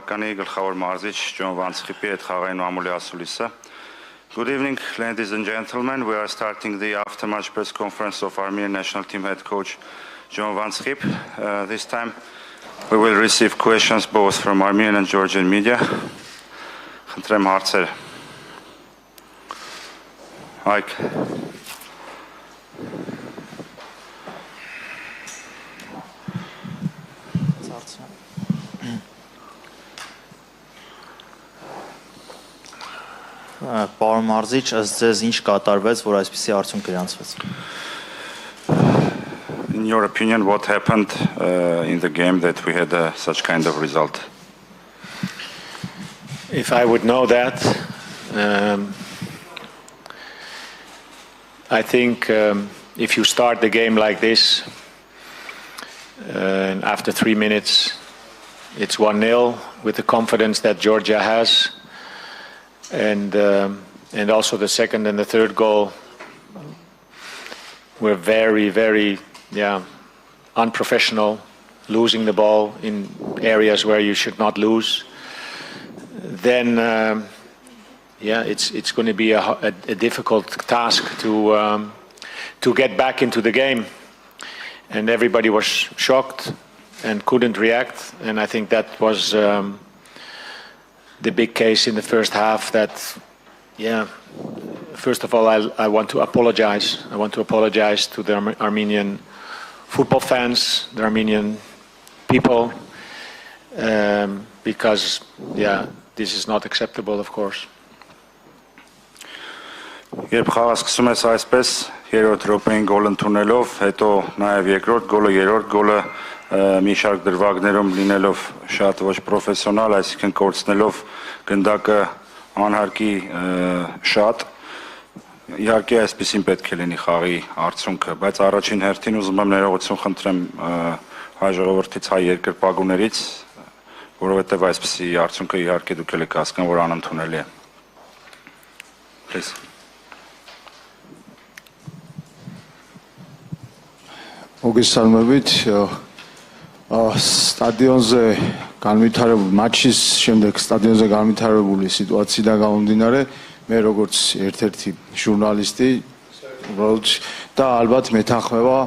Արկանի գլխավոր մարզիչ Ջոն Վանցխիպի հետ խաղային մամուլի ասուլիսը. Good evening, ladies and gentlemen. We are starting the after-match press conference of Armenian national team head coach Jon Vanschip. This time we will receive questions both from Armenian and Georgian media. Խնդրեմ հարցեր. Հայկ. Պարոն Մարզիչ, ըստ ձեզ ինչ կատարվեց, որ այսպիսի արդյունք գրանցվեց։ In your opinion, what happened in the game that we had such kind of result? If I would know that, I think if you start the game like this, and after 3 minutes, it's 1-0 with the confidence that Georgia has. And also the second and the third goal were very, very, unprofessional, losing the ball in areas where you should not lose. Then, it's going to be a difficult task to get back into the game. And everybody was shocked and couldn't react. And I think that was the big case in the first half that, first of all, I want to apologize. I want to apologize to the Armenian football fans, the Armenian people, because, this is not acceptable, of course. Երբ խաղը սկսում ես այսպես, երրորդ րոպեին գոլ ընդունելով, հետո նաև երկրորդ գոլը, երրորդ գոլը մի շարք դրվագներում լինելով շատ ոչ պրոֆեսիոնալ, այսինքն կորցնելով գնդակը անհարկի շատ, իհարկե այսպեսին պետք է լինի խաղի արդյունքը, բայց առաջին հերթին ուզում եմ ներողություն խնդրեմ հայ ժողովրդից, հայ երկրպագուներից, որովհետև այսպեսի արդյունքը իհարկե դուք եք հասկանում, որ անընդունելի է։ Please. მოგესალმებით სტადიონზე განვითარებული მატჩის შემდეგ სტადიონზე განვითარებული სიტუაციიდან გამომდინარე მე როგორც ერთ-ერთი ჟურნალისტი უბრალოდ და ალბათ მეთანხმება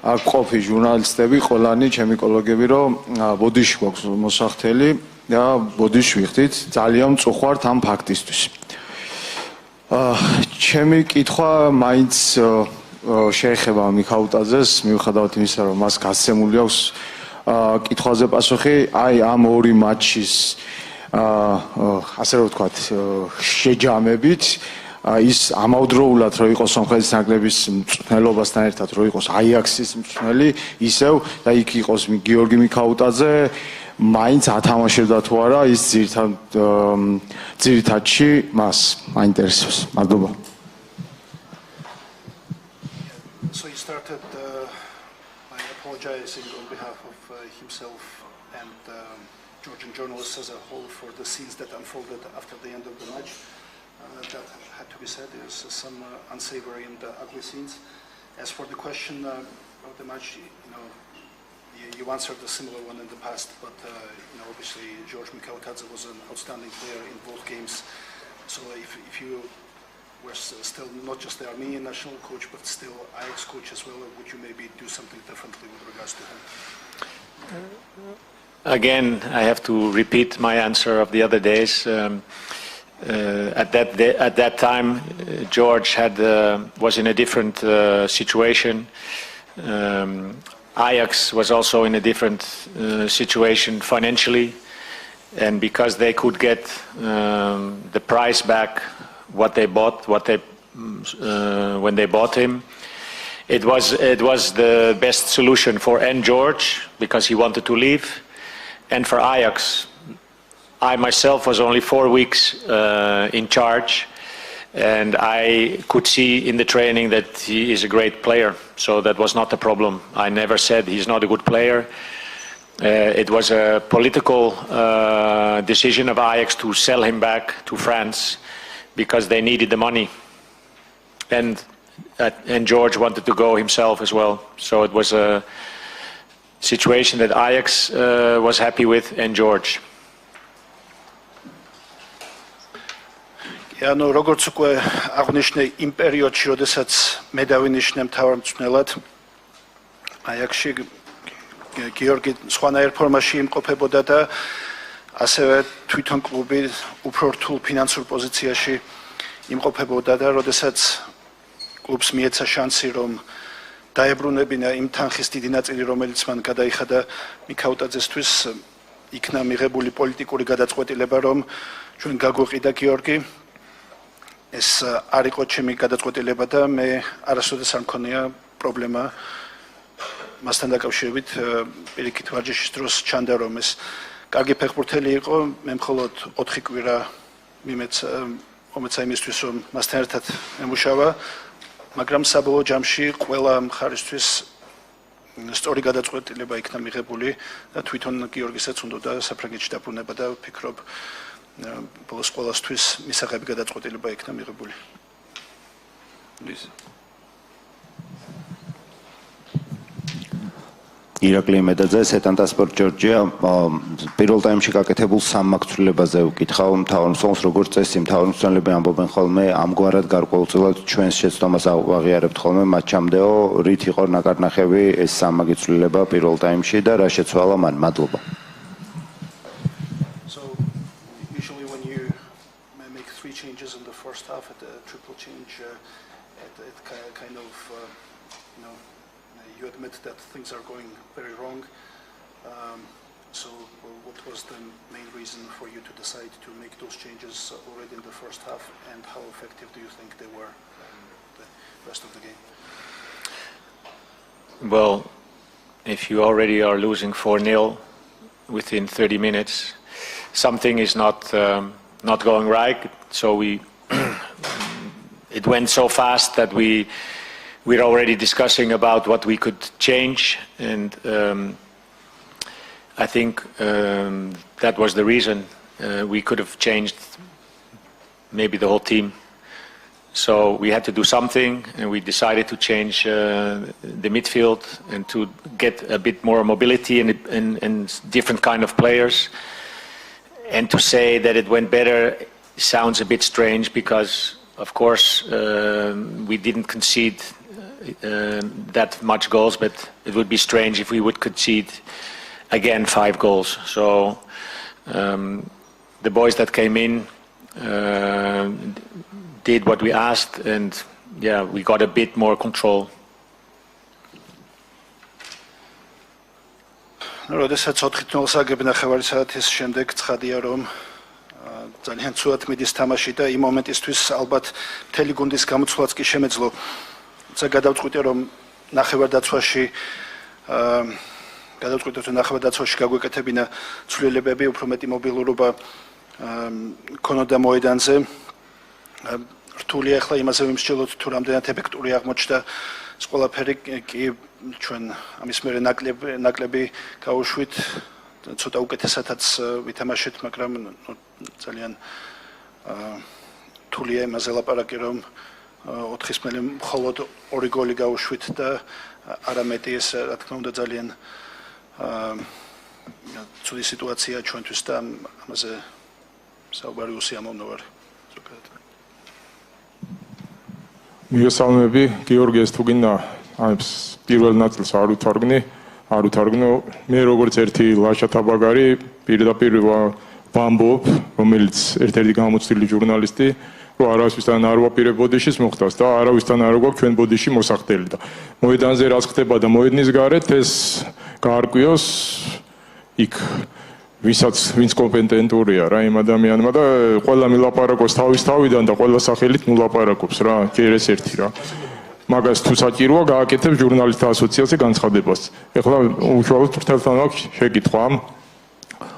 აქ ყოფი ჟურნალისტები ყველანი ჩემი კოლეგები რომ ბოდიში გვაქვს მოსახდელი და ბოდიში ვიხდით ძალიან მწუხვართ ამ ფაქტისთვის ჩემი კითხვა მაინც შეეხება მიქაუტაძეს მიუხედავად იმისა რომ მას გასცემული აქვს კითხვაზე პასუხი აი ამ ორი მატჩის ასე რომ ვთქვათ შეჯამებით ის ამავდროულად რომ იყოს სომხეთის ნაკრების მწვრთნელობასთან ერთად რომ იყოს აიაქსის მწვრთნელი ისევ და იქ იყოს გიორგი მიქაუტაძე მაინც ათამაშებდა თუ არა ის ძირითადში მას მაინტერესებს მადლობა So he started by apologizing on behalf of himself and Georgian journalists as a whole for the scenes that unfolded after the end of the match. That had to be said. There's some unsavory and ugly scenes. As for the question of the match, you answered a similar one in the past, but obviously George Mikautadze was an outstanding player in both games. So if you were still not just the Armenian national coach, but still Ajax coach as well, would you maybe do something differently with regards to him? Again, I have to repeat my answer of the other days. At that time, George was in a different situation. Ajax was also in a different situation financially, and because they could get the price back what they bought, when they bought him, it was the best solution for George because he wanted to leave, and for Ajax. I myself was only 4 weeks in charge, and I could see in the training that he is a great player, so that was not a problem. I never said he's not a good player. It was a political decision of Ajax to sell him back to France because they needed the money, and George wanted to go himself as well. So it was a situation that Ajax was happy with, and George. ანუ როგორც უკვე აღნიშნე იმ პერიოდში, როდესაც მე დავინიშნე მთავარმწვრთნელად, აიაქსში გიორგი სხვანაირ ფორმაში იმყოფებოდა და ასევე თვითონ კლუბი უფრო რთულ ფინანსურ პოზიციაში იმყოფებოდა და როდესაც კლუბს მიეცა შანსი, რომ დაებრუნებინა იმ თანხის დიდი ნაწილი, რომელიც მან გადაიხადა მიქაუტაძესთვის, იქნა მიღებული პოლიტიკური გადაწყვეტილება, რომ ჩვენ გაგვიყიდა გიორგი. ეს არ იყო ჩემი გადაწყვეტილება და მე არასოდეს არ მქონია პრობლემა მასთან დაკავშირებით პირიქით ვარჯიშის დროს ჩანდა რომ ეს კარგი ფეხბურთელი იყო, მე მხოლოდ 4 კვირა მომეცა იმისთვის რომ მასთან ერთად ემუშავა, მაგრამ საბოლოო ჯამში ყველა მხარისთვის სწორი გადაწყვეტილება იქნა მიღებული და თვითონ გიორგისაც უნდა საფრანგეთში დაბრუნება და ვფიქრობ ბოლოს ყველასთვის მისაღები გადაწყვეტილება იქნა მიღებული. ირაკლი მედაძე, სეტანტა სპორტ ჯორჯია, პირველ ტაიმში გაკეთებულ სამმართველებაზე ვკითხავ მთავარმწვრთნელს, როგორც წესი მთავარმწვრთნელები ამბობენ ხოლმე ამგვარად გარკვეულწილად ჩვენს შეცდომას ავაღიარებთ ხოლმე მატჩამდეო, რით იყო ნაკარნახევი ეს სამმართველობა პირველ ტაიმში და რა შეცვალა მან? მადლობა. Changes in the first half at a triple change it kind of you admit that things are going very wrong so what was the main reason for you to decide to make those changes already in the first half and how effective do you think they were in the rest of the game? Well, if you already are losing 4-0 within 30 minutes, something is not going right. So it went so fast that we're already discussing about what we could change, and I think that was the reason. We could have changed maybe the whole team. So we had to do something, and we decided to change the midfield and to get a bit more mobility and different kind of players. And to say that it went better sounds a bit strange because, of course, we didn't concede that much goals, but it would be strange if we would concede again 5 goals. So the boys that came in did what we asked, and yeah, we got a bit more control. როდესაც 4-0-ს აგებნა ხევარი საათის შემდეგ ცხადია რომ ძალიან ცუდად მიდის თამაში და იმ მომენტისთვის ალბათ მთელი გუნდის გამოცვლაც კი შემეძლო. ცა გადავწყვიტე რომ ნახევარდაცვაში გაგვეკეთებინა ცვლილებები, უფრო მეტი მობილურობა ქონოდა მოედანზე. რთული ახლა იმაზე ვიმსჯელოთ თუ რამდენად ეფექტური აღმოჩნდა ეს ყველაფერი კი ჩვენ ამის მერე ნაკლები გავუშვით, ცოტა უკეთესადაც ვითამაშეთ, მაგრამ ძალიან რთულია იმაზე ლაპარაკი, რომ 4-ის მერე მხოლოდ 2 გოლი გავუშვით და არამეტი ეს რა თქმა უნდა ძალიან ცუდი სიტუაცია ჩვენთვის და ამაზე საუბარი უსიამოვნოვარი. მიგესალმები, გიორგი, ეს თუ გინდა პირველ ნაწილს არ უთარგმნო. მე როგორც ერთი ლაშა თაბაგარი პირდაპირ ვამბობ, რომელიც ერთ-ერთი გამოცდილი ჟურნალისტი, რომ არავისთან არ ვაპირებ ბოდიშის მოხდას და არავისთან არ გვაქვს ჩვენ ბოდიში მოსახდელი და მოედანზე რაც ხდება და მოედნის გარეთ ეს გაარკვიოს იქ ვინც კომპეტენტურია რა იმ ადამიანმა და ყველა მილაპარაკობს თავის თავიდან და ყველა სახელით მილაპარაკობს რა, ჯერ ეს ერთი რა. მაგას თუ საჭიროა გააკეთებ ჟურნალისტთა ასოციაციაზე განცხადებას. ეხლა უშუალოდ ფრთელთან აქვს შეკითხვა.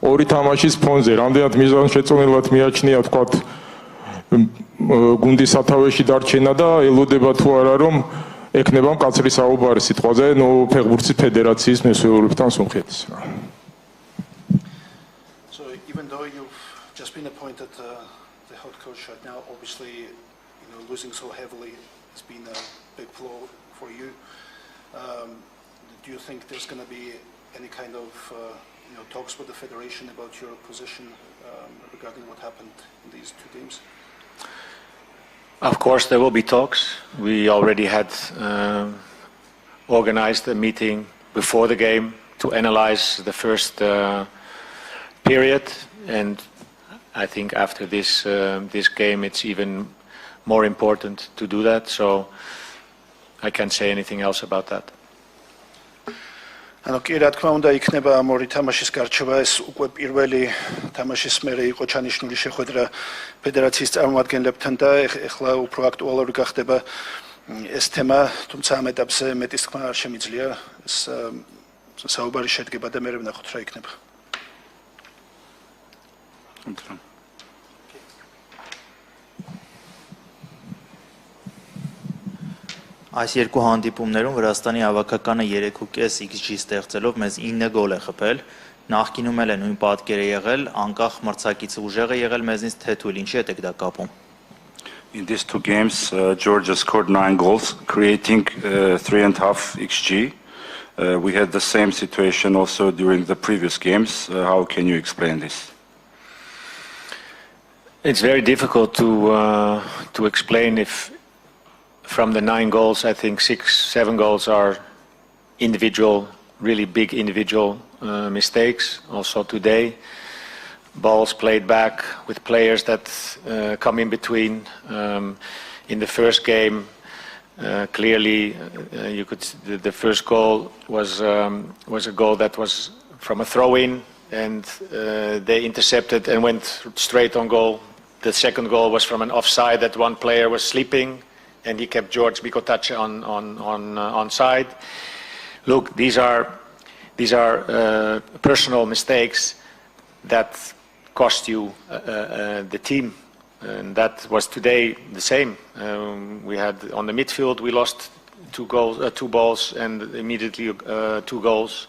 2 თამაშის ფონზე რამდენად მიზანშეწონილად მიაჩნია თქვათ გუნდის სათავეში დარჩენა და ელოდება თუ არა რომ ეკნება მკაცრი საუბარი სიტყვაზე ფეხბურთის ფედერაციის მესვეურებთან სომხეთის რა. Even though you've just been appointed the head coach right now, obviously, losing so heavily has been a big blow for you. Do you think there's going to be any kind of talks with the federation about your position regarding what happened in these 2 games? Of course, there will be talks. We already had organized a meeting before the game to analyze the first period, and I think after this game, it's even more important to do that. So I can't say anything else about that. ანუ კი რა თქმა უნდა იქნება ამ ორი თამაშის გარჩევა ეს უკვე პირველი თამაშის მერე იყო ჩანიშნული შეხვედრა ფედერაციის წარმომადგენლებთან და ეხლა უფრო აქტუალური გახდება ეს თემა, თუმცა ამ ეტაპზე მეტის თქმა არ შემიძლია ეს საუბარი შედგება და მე ვნახოთ რა იქნება. Այս երկու հանդիպումներում Վրաստանի հավաքականը 3.5 XG ստեղծելով մեզ 9 գոլ է խփել, նախկինում էլ է նույն պատկերը եղել, անկախ մրցակիցը ուժեղ է եղել մեզնից թե թույլ, ինչի եք դա կապում։ In these two games, Georgia scored 9 goals, creating 3.5 XG. We had the same situation also during the previous games. How can you explain this? It's very difficult to explain if from the 9 goals, I think 6, 7 goals are individual, really big individual mistakes. Also today, balls played back with players that come in between. In the first game, clearly, the first goal was a goal that was from a throw-in, and they intercepted and went straight on goal. The second goal was from an offside that one player was sleeping, and he kept George Bikotache on side. Look, these are personal mistakes that cost you the team, and that was today the same. We had on the midfield we lost 2 balls, and immediately 2 goals.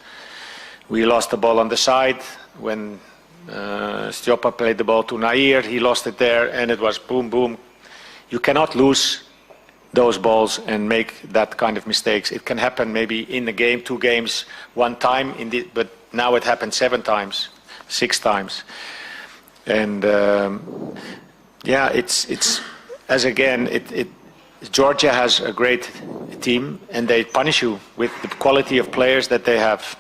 We lost the ball on the side when Stjopa played the ball to Nair. He lost it there, and it was boom, boom. You cannot lose those balls and make that kind of mistakes. It can happen maybe in a game, 2 games, 1 time, but now it happened 7 times, 6 times. And yeah, it's as again, Georgia has a great team, and they punish you with the quality of players that they have.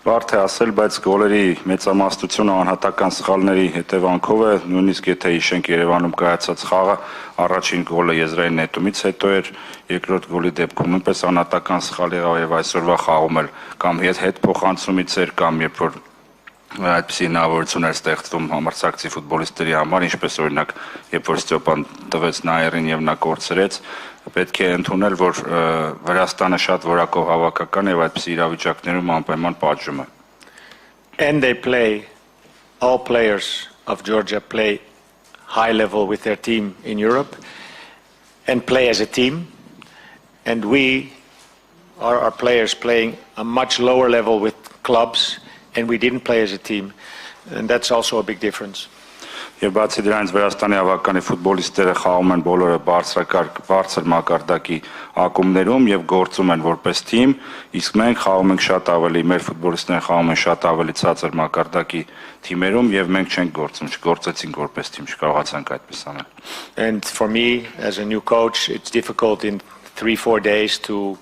Բարդ է ասել, բայց գոլերի մեծամասնությունը անհատական սխալների հետևանքով է, նույնիսկ եթե հիշենք Երևանում կայացած խաղը, առաջին գոլը եզրային նետումից հետո էր, երկրորդ գոլի դեպքում նույնպես անհատական սխալ եղավ եւ այսօրվա խաղում էլ կամ հետ փոխանցումից էր կամ երբ որ այդպիսի հնարավորություն էր ստեղծվում համարձակցի ֆուտբոլիստների համար, ինչպես օրինակ երբ որ Ստյոպան տվեց Նաիրին եւ նա կորցրեց, պետք է ընդունել, որ Վրաստանը շատ որակով հավաքական եւ այդպիսի իրավիճակներում անպայման պատժում է. And they play, all players of Georgia play high level with their team in Europe and play as a team, and we are our players playing a much lower level with clubs, and we didn't play as a team, and that's also a big difference. Եվ բացի դրանից Վրաստանի հավաքանի ֆուտբոլիստները խաղում են բոլորը բարձր մակարդակի ակումբներում եւ գործում են որպես թիմ, իսկ մենք խաղում ենք շատ ավելի, մեր ֆուտբոլիստները խաղում են շատ ավելի ցածր մակարդակի թիմերում եւ մենք չենք գործում, չգործեցինք որպես թիմ, չկարողացանք այդպես անել. And for me, as a new coach, it's difficult in 3-4 days to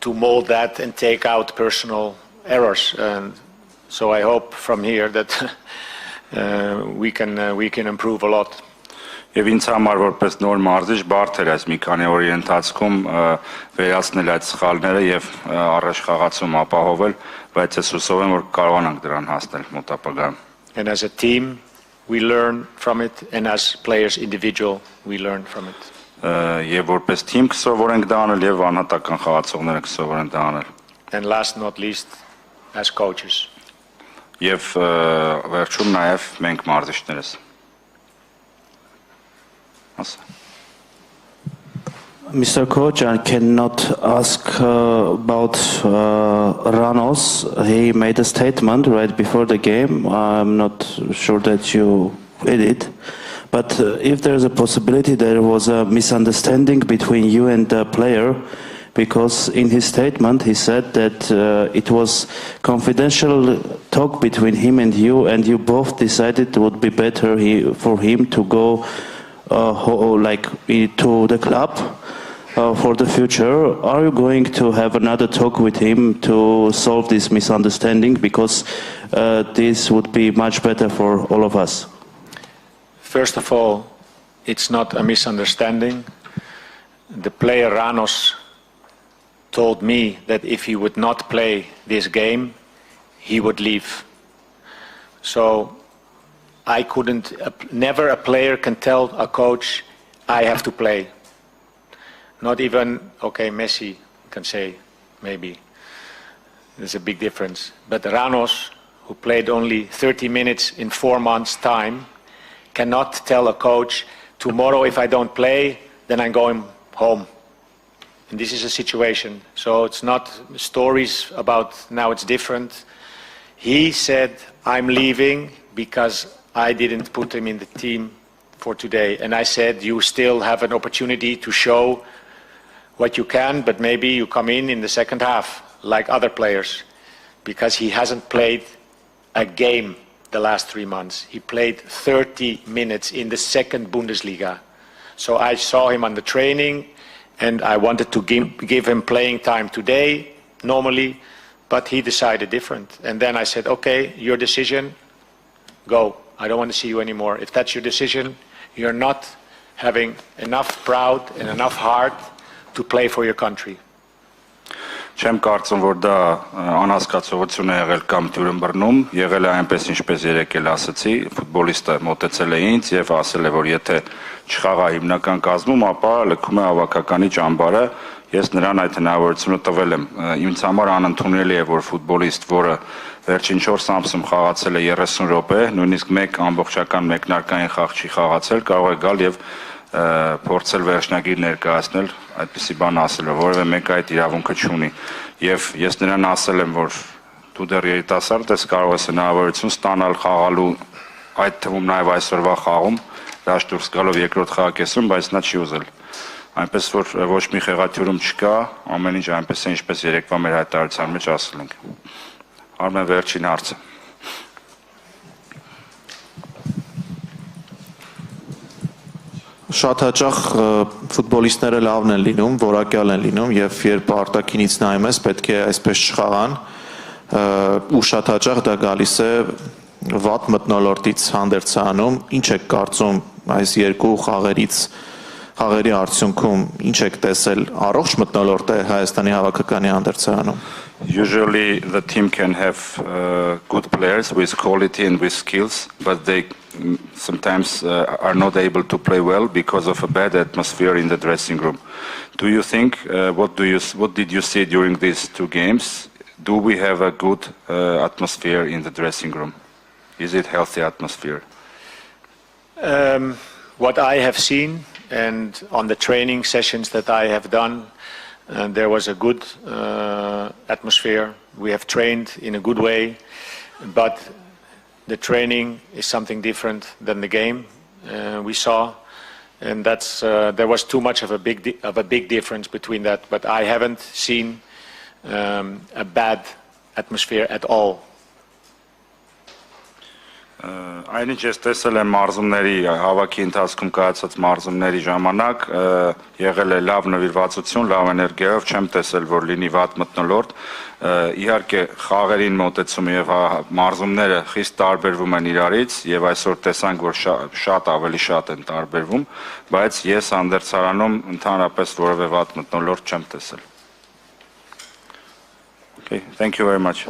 mold that and take out personal errors. And so I hope from here that we can improve a lot. Եվ ինձ համար որպես նոր մարզիչ բարդ էր այս մի քանի օրի ընթացքում վերացնել այդ սխալները եւ առաջ խաղացում ապահովել, բայց ես հուսով եմ որ կարողանանք դրան հասնել մոտ ապագայում. And as a team we learn from it, and as players individual we learn from it. Եվ որպես թիմ կսովորենք դա անել եւ անհատական խաղացողները կսովորեն դա անել. And last not least, as coaches. Եվ վերջում նաև մենք մարզիչներս։ Mr. Coach, I cannot ask about Ranos. He made a statement right before the game. I'm not sure that you read it. But if there's a possibility there was a misunderstanding between you and the player, because in his statement he said that it was confidential talk between him and you both decided it would be better for him to go to the club for the future. Are you going to have another talk with him to solve this misunderstanding? Because this would be much better for all of us. First of all, it's not a misunderstanding. The player Ranos told me that if he would not play this game, he would leave. So I couldn't, never a player can tell a coach, I have to play. Not even, okay, Messi can say, maybe. There's a big difference. But Ranos, who played only 30 minutes in 4 months' time, cannot tell a coach, tomorrow if I don't play, then I'm going home. And this is a situation. So it's not stories about now it's different. He said, I'm leaving because I didn't put him in the team for today. And I said, you still have an opportunity to show what you can, but maybe you come in the second half, like other players, because he hasn't played a game the last 3 months. He played 30 minutes in the second Bundesliga. So I saw him on the training, and I wanted to give him playing time today, normally, but he decided different. And then I said, okay, your decision, go. I don't want to see you anymore. If that's your decision, you're not having enough proud and enough heart to play for your country. Չեմ կարծում, որ դա անհասկացողություն է եղել կամ դյուրըմբռնում, եղել է այնպես, ինչպես երեկ էլ ասացի, ֆուտբոլիստը մոտեցել է ինձ եւ ասել է, որ եթե չխաղա հիմնական կազմում, ապա լքում է հավաքականի ճամբարը, ես նրան այդ հնարավորությունը տվել եմ։ Ինձ համար անընդունելի է, որ ֆուտբոլիստ, որը վերջին 4 ամսում խաղացել է 30 րոպե, նույնիսկ մեկ ամբողջական մեկնարկային խաղ չի խաղացել, կարող է գալ եւ փորձել վերջնագիր ներկայացնել, այդպիսի բան ասելով, որևէ մեկը այդ իրավունքը չունի։ Եվ ես նրան ասել եմ, որ դու դեռ երիտասարդ ես, կարող ես հնարավորություն ստանալ խաղալու, այդ թվում նաև այսօրվա խաղում, դաշտ դուրս գալով երկրորդ խաղակեսում, բայց նա չի ուզել։ Այնպես որ ոչ մի խեղաթյուրում չկա, ամեն ինչ այնպես է, ինչպես երեկվա մեր հայտարարության մեջ ասել ենք։ Արմեն, վերջին հարցը։ Շատ հաճախ ֆուտբոլիստները լավն են լինում, որակյալ են լինում եւ երբ արտաքինից նայում ես, պետք է այսպես չխաղան, ու շատ հաճախ դա գալիս է վատ մթնոլորտից հանդերձանում։ Ինչ եք կարծում այս երկու խաղերի արդյունքում, ինչ եք տեսել, առողջ մթնոլորտ է Հայաստանի հավաքականի հանդերձանում։ Usually the team can have good players with quality and with skills, but they sometimes are not able to play well because of a bad atmosphere in the dressing room. Do you think, what did you see during these 2 games? Do we have a good atmosphere in the dressing room? Is it healthy atmosphere? What I have seen, and on the training sessions that I have done, there was a good atmosphere. We have trained in a good way, but the training is something different than the game we saw, and that's there was too much of a big difference between that. But I haven't seen a bad atmosphere at all. Այնինչ ես տեսել եմ մարզումների հավաքի ընթացքում կայացած մարզումների ժամանակ եղել է լավ նվիրվածություն, լավ էներգիայով, չեմ տեսել, որ լինի վատ մթնոլորտ։ Իհարկե խաղերին մոտեցումը եւ մարզումները խիստ տարբերվում են իրարից եւ այսօր տեսանք, որ շատ ավելի շատ են տարբերվում, բայց ես հանդերձարանում ընդհանրապես որևէ վատ մթնոլորտ չեմ տեսել։ Okay, thank you very much.